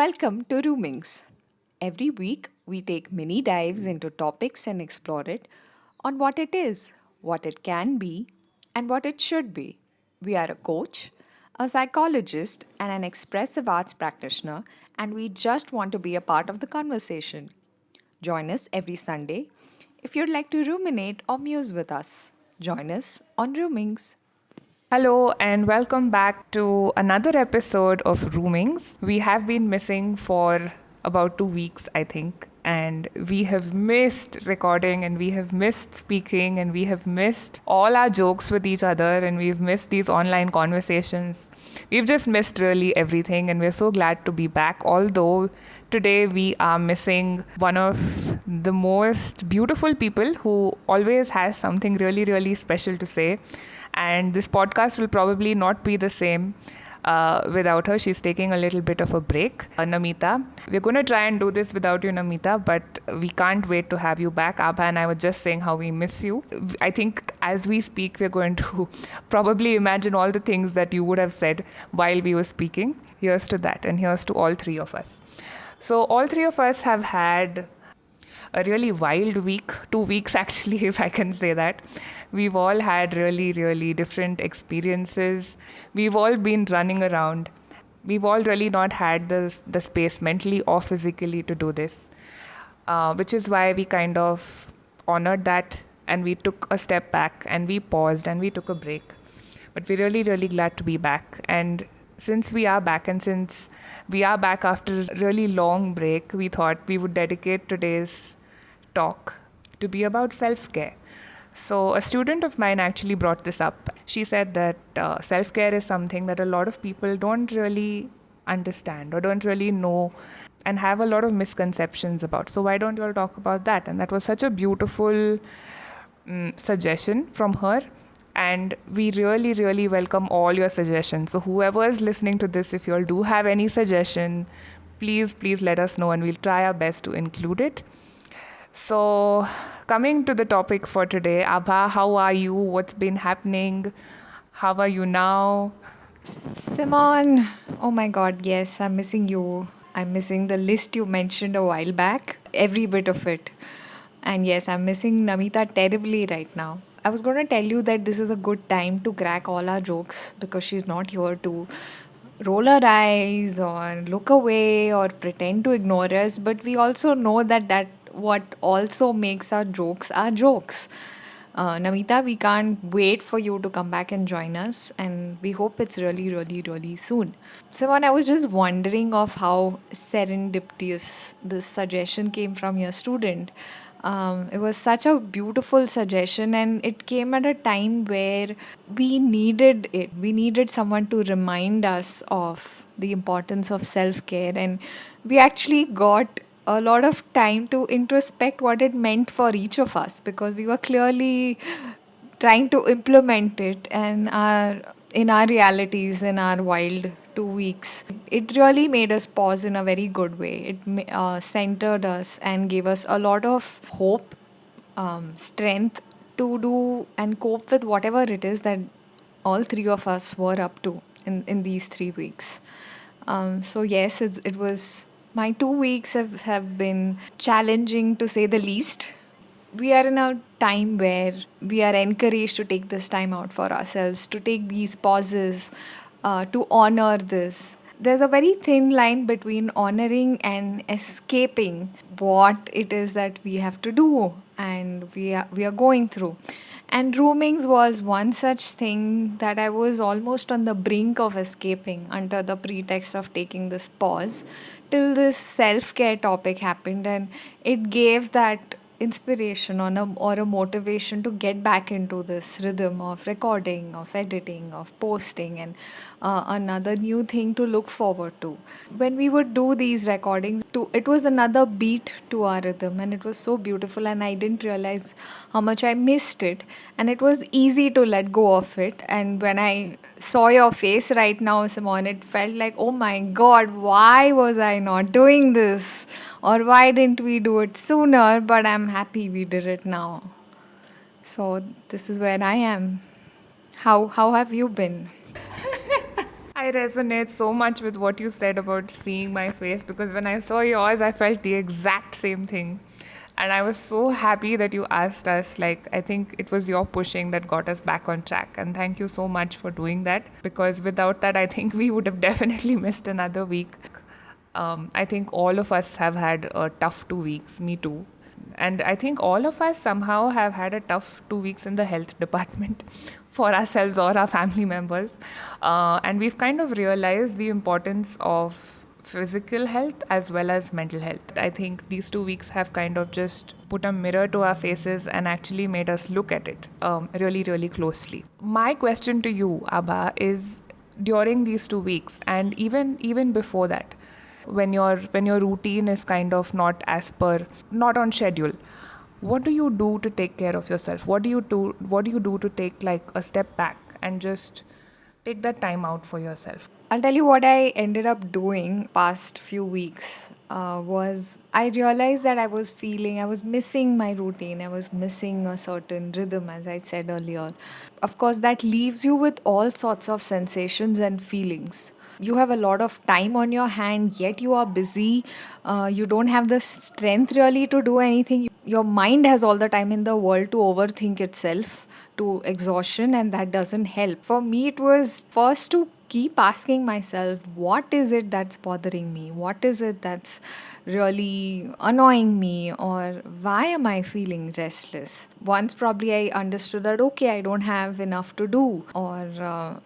Welcome to Roomings. Every week, we take mini dives into topics and explore it on what it is, what it can be, and what it should be. We are a coach, a psychologist, and an expressive arts practitioner, and we just want to be a part of the conversation. Join us every Sunday if you'd like to ruminate or muse with us. Join us on Roomings. Hello and welcome back to another episode of Roomings. We have been missing for about 2 weeks, I think, and we have missed recording and we have missed speaking and we have missed all our jokes with each other and we've missed these online conversations. We've just missed really everything and we're so glad to be back, although today we are missing one of the most beautiful people who always has something really, really special to say. And this podcast will probably not be the same without her. She's taking a little bit of a break. Namita, we're going to try and do this without you, Namita, but we can't wait to have you back. Abha and I were just saying how we miss you. I think as we speak, we're going to probably imagine all the things that you would have said while we were speaking. Here's to that, and here's to all three of us. So, all three of us have had a really wild week, 2 weeks actually, if I can say that. We've all had really, really different experiences. We've all been running around. We've all really not had the space mentally or physically to do this, which is why we kind of honored that and we took a step back and we paused and we took a break. But we're really, really glad to be back. And since we are back and since we are back after a really long break, we thought we would dedicate today's talk to be about self-care. So a student of mine actually brought this up. She said that self-care is something that a lot of people don't really understand or don't really know and have a lot of misconceptions about. So why don't you all talk about that? And that was such a beautiful suggestion from her. And we really, really welcome all your suggestions. So whoever is listening to this, if you all do have any suggestion, please let us know and we'll try our best to include it. So, coming to the topic for today, Abha, how are you? What's been happening? How are you now? Simon, oh my god, yes, I'm missing you. I'm missing the list you mentioned a while back, every bit of it. And yes, I'm missing Namita terribly right now. I was going to tell you that this is a good time to crack all our jokes because she's not here to roll her eyes or look away or pretend to ignore us, but we also know that what also makes our jokes are jokes. Namita, we can't wait for you to come back and join us, and we hope it's really, really, really soon. Simon, I was just wondering of how serendipitous this suggestion came from your student. It was such a beautiful suggestion, and it came at a time where we needed it. We needed someone to remind us of the importance of self care, and we actually got a lot of time to introspect what it meant for each of us because we were clearly trying to implement it and in our realities in our wild 2 weeks. It really made us pause in a very good way. It centered us and gave us a lot of hope, strength to do and cope with whatever it is that all three of us were up to in these 3 weeks. So yes, it was my 2 weeks have been challenging to say the least. We are in a time where we are encouraged to take this time out for ourselves, to take these pauses, to honor this. There's a very thin line between honoring and escaping what it is that we have to do and we are going through. And roomings was one such thing that I was almost on the brink of escaping under the pretext of taking this pause till this self care topic happened, and it gave that inspiration or a motivation to get back into this rhythm of recording, of editing, of posting, and another new thing to look forward to. When we would do these recordings, it was another beat to our rhythm, and it was so beautiful. And I didn't realize how much I missed it, and it was easy to let go of it. And when I saw your face right now, Simone, it felt like, oh my god, why was I not doing this? Or why didn't we do it sooner? But I'm happy we did it now. So this is where I am. How have you been? I resonate so much with what you said about seeing my face because when I saw yours, I felt the exact same thing. And I was so happy that you asked us. Like, I think it was your pushing that got us back on track. And thank you so much for doing that because without that, I think we would have definitely missed another week. I think all of us have had a tough 2 weeks, me too. And I think all of us somehow have had a tough 2 weeks in the health department for ourselves or our family members. And we've kind of realized the importance of physical health as well as mental health. I think these 2 weeks have kind of just put a mirror to our faces and actually made us look at it really, really closely. My question to you, Abha, is during these 2 weeks and even before that, when your routine is kind of not on schedule, what do you do to take care of yourself? What do you do to take like a step back and just take that time out for yourself? I'll tell you what I ended up doing past few weeks was I realized that I was missing my routine. I was missing a certain rhythm, as I said earlier. Of course, that leaves you with all sorts of sensations and feelings. You have a lot of time on your hand, yet you are busy. You don't have the strength really to do anything. Your mind has all the time in the world to overthink itself to exhaustion, and that doesn't help. For me, it was first to keep asking myself, what is it that's bothering me? What is it that's really annoying me? Or why am I feeling restless? Once probably I understood that, okay, I don't have enough to do, or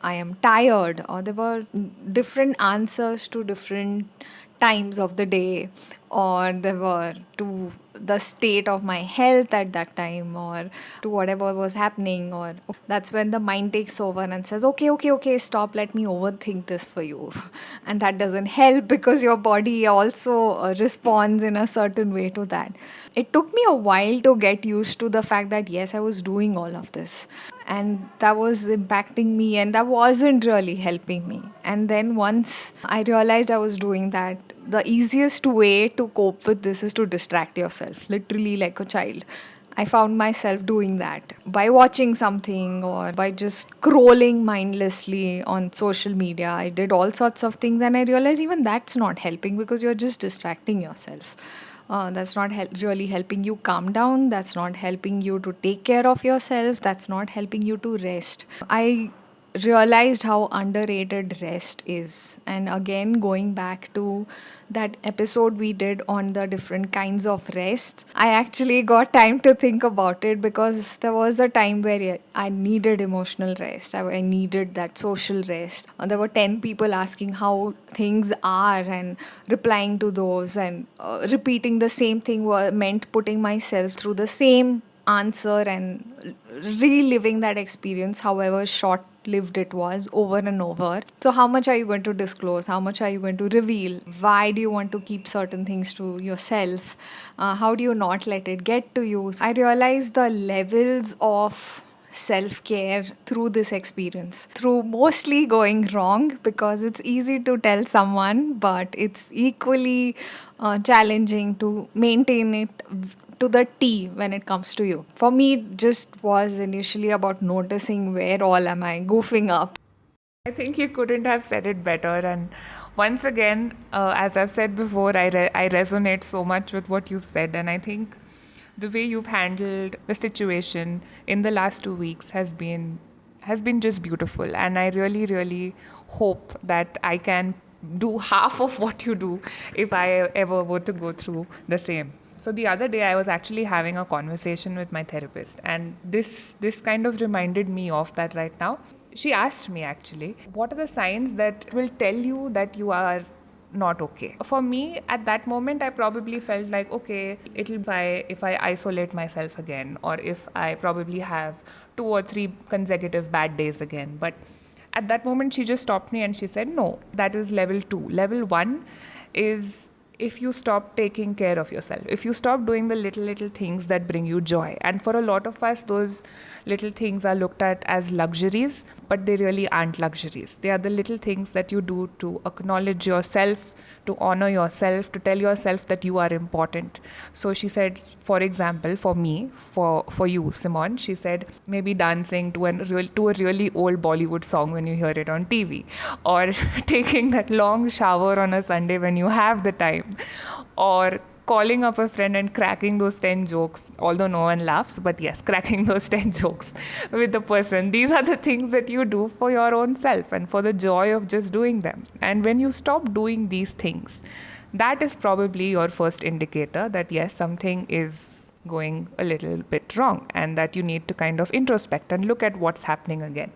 I am tired, or there were different answers to different times of the day, or there were to the state of my health at that time, or to whatever was happening. Or that's when the mind takes over and says, okay, okay, okay, stop, let me overthink this for you. And that doesn't help because your body also responds in a certain way to that. It took me a while to get used to the fact that yes, I was doing all of this, and that was impacting me, and that wasn't really helping me. And then once I realized I was doing that, the easiest way to cope with this is to distract yourself, literally like a child. I found myself doing that by watching something or by just scrolling mindlessly on social media. I did all sorts of things, and I realized even that's not helping because you're just distracting yourself. That's not really helping you calm down. That's not helping you to take care of yourself. That's not helping you to rest. I realized how underrated rest is. And again, going back to that episode we did on the different kinds of rest, I actually got time to think about it because there was a time where I needed emotional rest. I needed that social rest. There were 10 people asking how things are and replying to those, and repeating the same thing meant putting myself through the same answer and reliving that experience, however short lived it was, over and over. So, how much are you going to disclose? How much are you going to reveal? Why do you want to keep certain things to yourself? How do you not let it get to you? I realized the levels of self care through this experience, through mostly going wrong, because it's easy to tell someone, but it's equally challenging to maintain it to the T when it comes to you. For me, it just was initially about noticing where all am I goofing up. I think you couldn't have said it better. And once again, as I've said before, I resonate so much with what you've said. And I think the way you've handled the situation in the last 2 weeks has been just beautiful. And I really, really hope that I can do half of what you do if I ever were to go through the same. So the other day I was actually having a conversation with my therapist, and this kind of reminded me of that right now. She asked me actually, what are the signs that will tell you that you are not okay? For me, at that moment, I probably felt like, okay, it'll be if I isolate myself again, or if I probably have 2 or 3 consecutive bad days again. But at that moment, she just stopped me and she said, no, that is level 2. Level 1 is if you stop taking care of yourself, if you stop doing the little things that bring you joy. And for a lot of us, those little things are looked at as luxuries, but they really aren't luxuries. They are the little things that you do to acknowledge yourself, to honor yourself, to tell yourself that you are important. So she said, for example, for me, for you, Simon, she said maybe dancing to to a really old Bollywood song when you hear it on TV, or taking that long shower on a Sunday when you have the time, or calling up a friend and cracking those 10 jokes, although no one laughs, but yes, cracking those 10 jokes with the person. These are the things that you do for your own self and for the joy of just doing them. And when you stop doing these things, that is probably your first indicator that yes, something is going a little bit wrong and that you need to kind of introspect and look at what's happening again.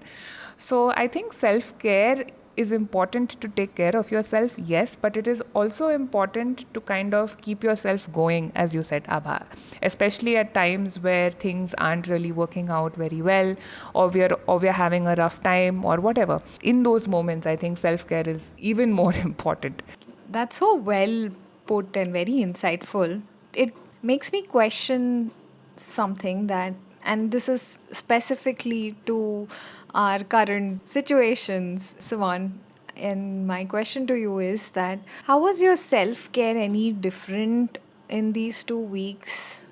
So I think self-care is important to take care of yourself, yes, but it is also important to kind of keep yourself going, as you said, Abha, especially at times where things aren't really working out very well, or we're having a rough time or whatever. In those moments, I think self-care is even more important. That's so well put and very insightful. It makes me question something that, and this is specifically to our current situations, Sivan. And my question to you is that how was your self care any different in these 2 weeks?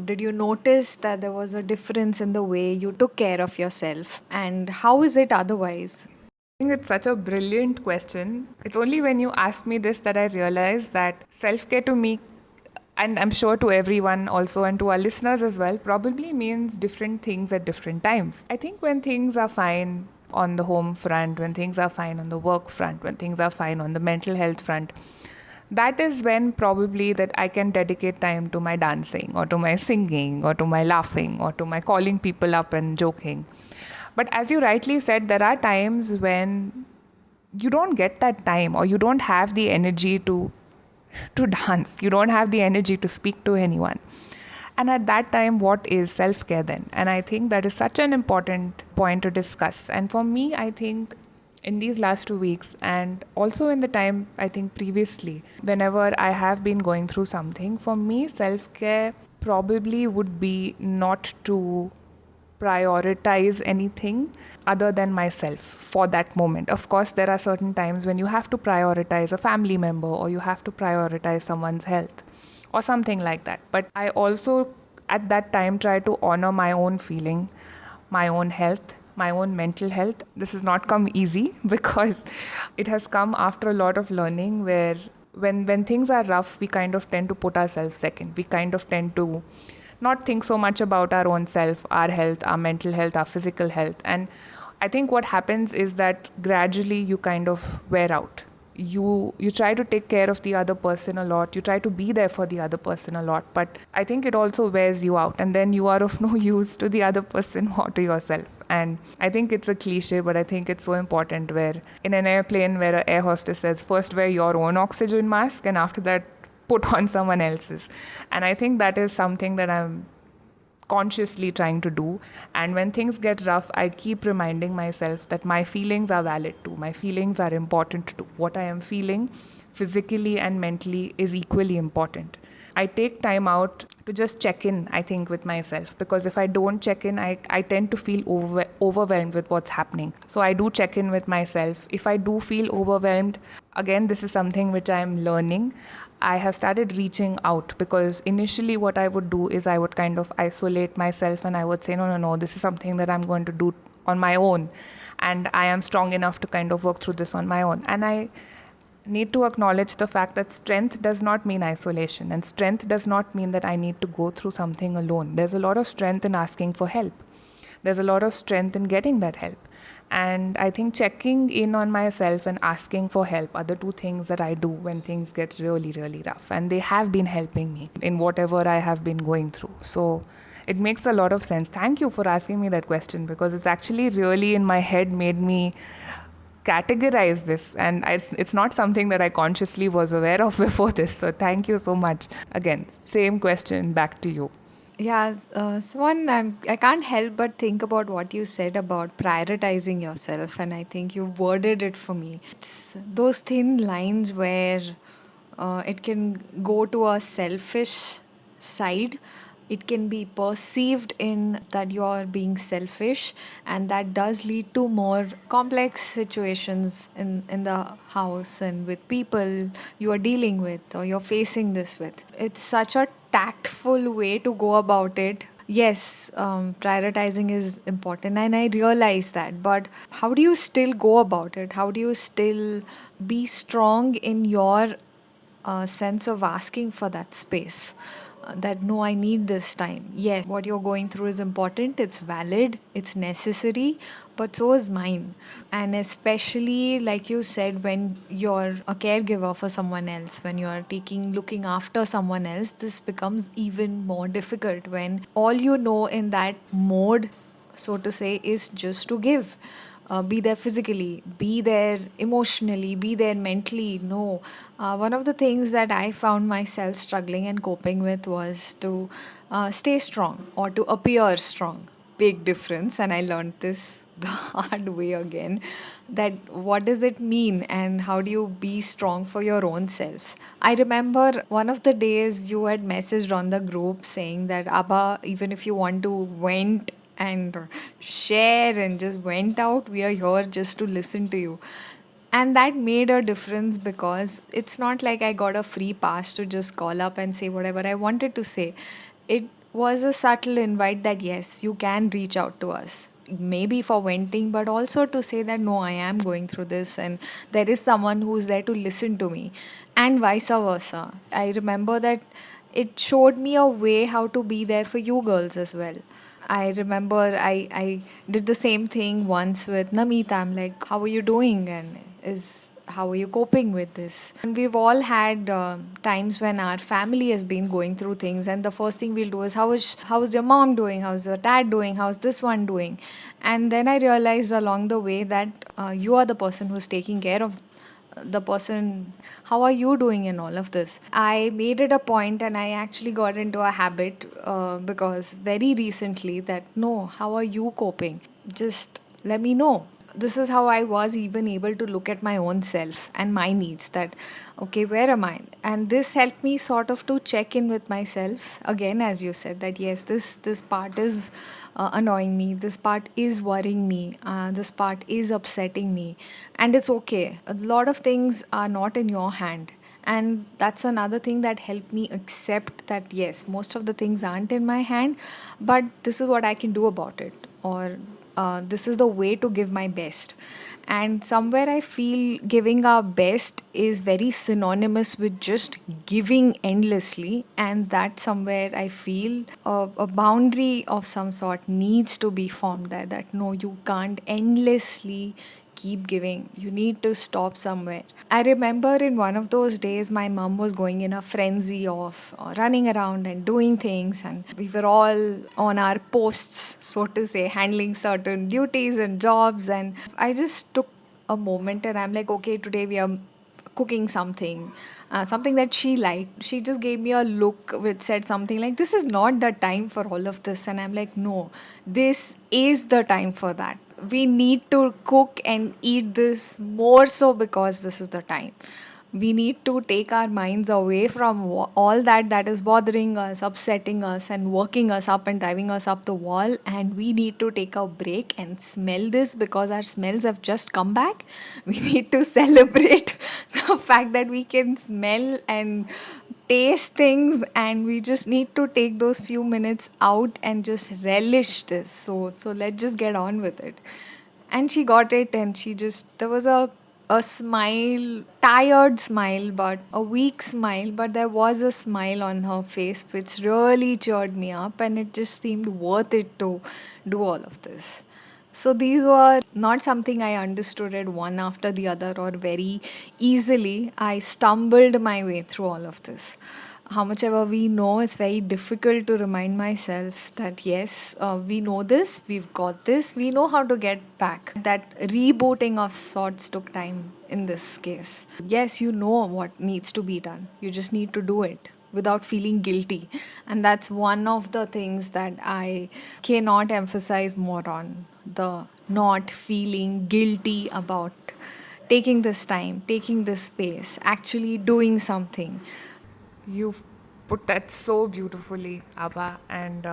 Did you notice that there was a difference in the way you took care of yourself? And how is it otherwise? I think it's such a brilliant question. It's only when you asked me this that I realized that self care to me, and I'm sure to everyone also and to our listeners as well, probably means different things at different times. I think when things are fine on the home front, when things are fine on the work front, when things are fine on the mental health front, that is when probably that I can dedicate time to my dancing or to my singing or to my laughing or to my calling people up and joking. But as you rightly said, there are times when you don't get that time or you don't have the energy to dance. You don't have the energy to speak to anyone. And at that time, what is self care then? And I think that is such an important point to discuss. And for me, I think in these last 2 weeks, and also in the time I think previously, whenever I have been going through something, for me, self care probably would be not to prioritize anything other than myself for that moment. Of course, there are certain times when you have to prioritize a family member or you have to prioritize someone's health or something like that. But I also at that time try to honor my own feeling, my own health, my own mental health. This has not come easy because it has come after a lot of learning where when things are rough, we kind of tend to put ourselves second. We kind of tend to not think so much about our own self, our health, our mental health, our physical health. And I think what happens is that gradually you kind of wear out. You try to take care of the other person a lot. You try to be there for the other person a lot. But I think it also wears you out. And then you are of no use to the other person or to yourself. And I think it's a cliche, but I think it's so important where in an airplane where an air hostess says, first wear your own oxygen mask and after that put on someone else's. And I think that is something that I'm consciously trying to do. And when things get rough, I keep reminding myself that my feelings are valid too. My feelings are important too. What I am feeling physically and mentally is equally important. I take time out to just check in, I think, with myself. Because if I don't check in, I tend to feel overwhelmed with what's happening. So I do check in with myself. If I do feel overwhelmed, again, this is something which I'm learning. I have started reaching out because initially what I would do is I would kind of isolate myself and I would say, no, this is something that I'm going to do on my own. And I am strong enough to kind of work through this on my own. And I need to acknowledge the fact that strength does not mean isolation, and strength does not mean that I need to go through something alone. There's a lot of strength in asking for help. There's a lot of strength in getting that help. And I think checking in on myself and asking for help are the two things that I do when things get really, really rough. And they have been helping me in whatever I have been going through. So it makes a lot of sense. Thank you for asking me that question because it's actually really in my head made me categorize this, and it's not something that I consciously was aware of before this. So thank you so much. Again, same question back to you. Yeah, Swan, I can't help but think about what you said about prioritizing yourself, and I think you worded it for me. It's those thin lines where It can go to a selfish side. It can be perceived in that you are being selfish, and that does lead to more complex situations in the house and with people you are dealing with or you're facing this with. It's such a tactful way to go about it. Yes, prioritizing is important, and I realize that. But how do you still go about it? How do you still be strong in your sense of asking for that space? That no, I need this time. Yes, what you're going through is important, it's valid, it's necessary, but so is mine. And especially, like you said, when you're a caregiver for someone else, when you're looking after someone else, this becomes even more difficult when all you know in that mode, so to say, is just to give. Be there physically, be there emotionally, be there mentally. No. One of the things that I found myself struggling and coping with was to stay strong or to appear strong. Big difference, and I learned this the hard way again. That what does it mean, and how do you be strong for your own self? I remember one of the days you had messaged on the group saying that Abba, even if you want to vent and share and just went out, we are here just to listen to you. And that made a difference because it's not like I got a free pass to just call up and say whatever I wanted to say. It was a subtle invite that yes, you can reach out to us. Maybe for venting, but also to say that no, I am going through this and there is someone who's there to listen to me, and vice versa. I remember that it showed me a way how to be there for you girls as well. I remember I did the same thing once with Namita. I'm like, how are you doing? And how are you coping with this? And we've all had times when our family has been going through things, and the first thing we'll do is how's your mom doing? How's your dad doing? How's this one doing? And then I realized along the way that you are the person who's taking care of the person. How are you doing in all of this? I made it a point, and I actually got into a habit because very recently that no, how are you coping? Just let me know. This is how I was even able to look at my own self and my needs, that okay, where am I? And this helped me sort of to check in with myself again, as you said, that yes, this part is annoying me, this part is worrying me, this part is upsetting me, and it's okay. A lot of things are not in your hand, and that's another thing that helped me accept that yes, most of the things aren't in my hand, but this is what I can do about it, or this is the way to give my best. And somewhere I feel giving our best is very synonymous with just giving endlessly, and that somewhere I feel a boundary of some sort needs to be formed there, that no, you can't endlessly keep giving. You need to stop somewhere. I remember in one of those days, my mom was going in a frenzy of running around and doing things, and we were all on our posts, so to say, handling certain duties and jobs. And I just took a moment and I'm like, okay, today we are cooking something, something that she liked. She just gave me a look which said something like, this is not the time for all of this. And I'm like, no, this is the time for that. We need to cook and eat this more so because this is the time. We need to take our minds away from all that is bothering us, upsetting us, and working us up and driving us up the wall. And we need to take a break and smell this because our smells have just come back. We need to celebrate the fact that we can smell and taste things, and we just need to take those few minutes out and just relish this. So let's just get on with it. And she got it, and she just, there was a smile, tired smile, but a weak smile, but there was a smile on her face which really cheered me up, and it just seemed worth it to do all of this. So these were not something I understood it one after the other or very easily. I stumbled my way through all of this. How much ever we know, it's very difficult to remind myself that yes, we know this, we've got this, we know how to get back. That rebooting of sorts took time in this case. Yes, you know what needs to be done, you just need to do it without feeling guilty. And that's one of the things that I cannot emphasize more on, the not feeling guilty about taking this time, taking this space, actually doing something. You've put that so beautifully, Abba. And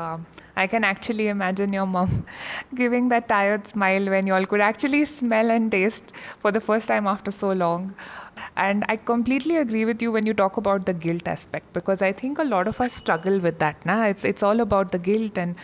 I can actually imagine your mom giving that tired smile when you all could actually smell and taste for the first time after so long. And I completely agree with you when you talk about the guilt aspect, because I think a lot of us struggle with that. Nah? It's all about the guilt and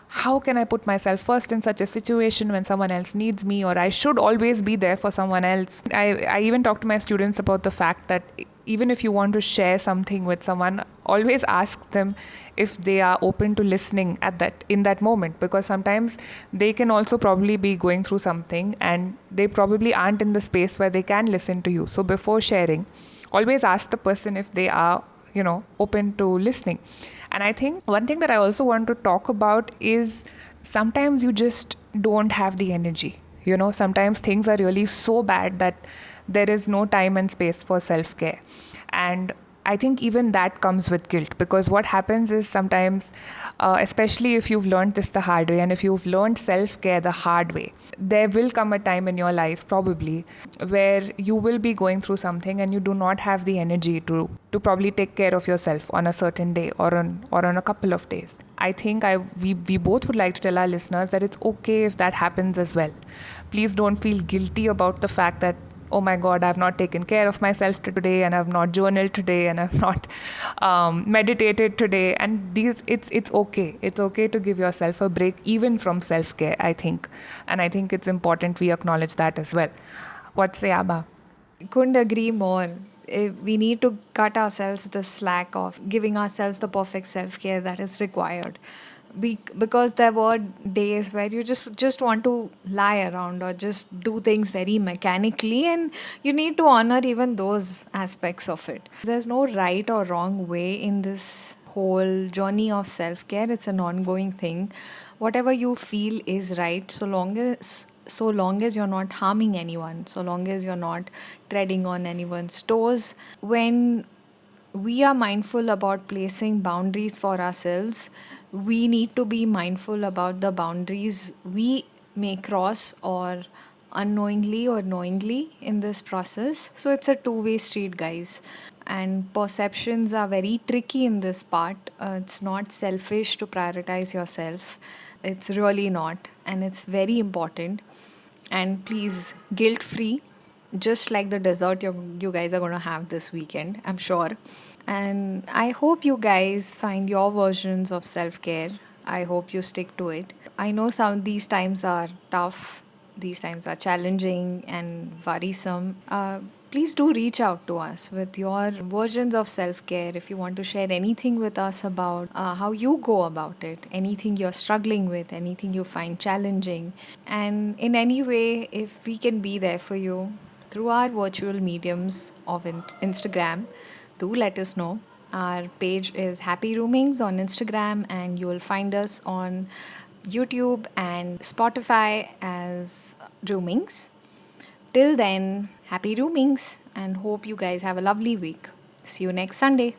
how can I put myself first in such a situation when someone else needs me, or I should always be there for someone else. I even talk to my students about the fact that even if you want to share something with someone, always ask them if they are open to listening at that in that moment, because sometimes they can also probably be going through something and they probably aren't in the space where they can listen to you. So before sharing, always ask the person if they are, open to listening. And I think one thing that I also want to talk about is sometimes you just don't have the energy. Sometimes things are really so bad that there is no time and space for self care. And I think even that comes with guilt, because what happens is sometimes, especially if you've learned this the hard way and if you've learned self care the hard way, there will come a time in your life probably where you will be going through something and you do not have the energy to probably take care of yourself on a certain day or on a couple of days. I think we both would like to tell our listeners that it's okay if that happens as well. Please don't feel guilty about the fact that, oh my god, I've not taken care of myself today, and I've not journaled today, and I've not meditated today. And it's okay. It's okay to give yourself a break even from self-care, I think. And I think it's important we acknowledge that as well. What say, Abba? Couldn't agree more. We need to cut ourselves the slack of giving ourselves the perfect self care that is required. Because there were days where you just want to lie around or just do things very mechanically, and you need to honor even those aspects of it. There's no right or wrong way in this whole journey of self care. It's an ongoing thing. Whatever you feel is right, so long as you're not harming anyone, so long as you're not treading on anyone's toes. When we are mindful about placing boundaries for ourselves, we need to be mindful about the boundaries we may cross, or unknowingly or knowingly, in this process. So it's a two-way street, guys. And perceptions are very tricky in this part. It's not selfish to prioritize yourself. It's really not. And it's very important. And please, guilt free, just like the dessert you guys are going to have this weekend, I'm sure. And I hope you guys find your versions of self care. I hope you stick to it. I know some these times are tough, these times are challenging and worrisome. Please do reach out to us with your versions of self care. If you want to share anything with us about how you go about it, anything you're struggling with, anything you find challenging, and in any way, if we can be there for you through our virtual mediums of Instagram, do let us know. Our page is Happy Roomings on Instagram, and you will find us on YouTube and Spotify as Roomings. Till then, happy roomings and hope you guys have a lovely week. See you next Sunday.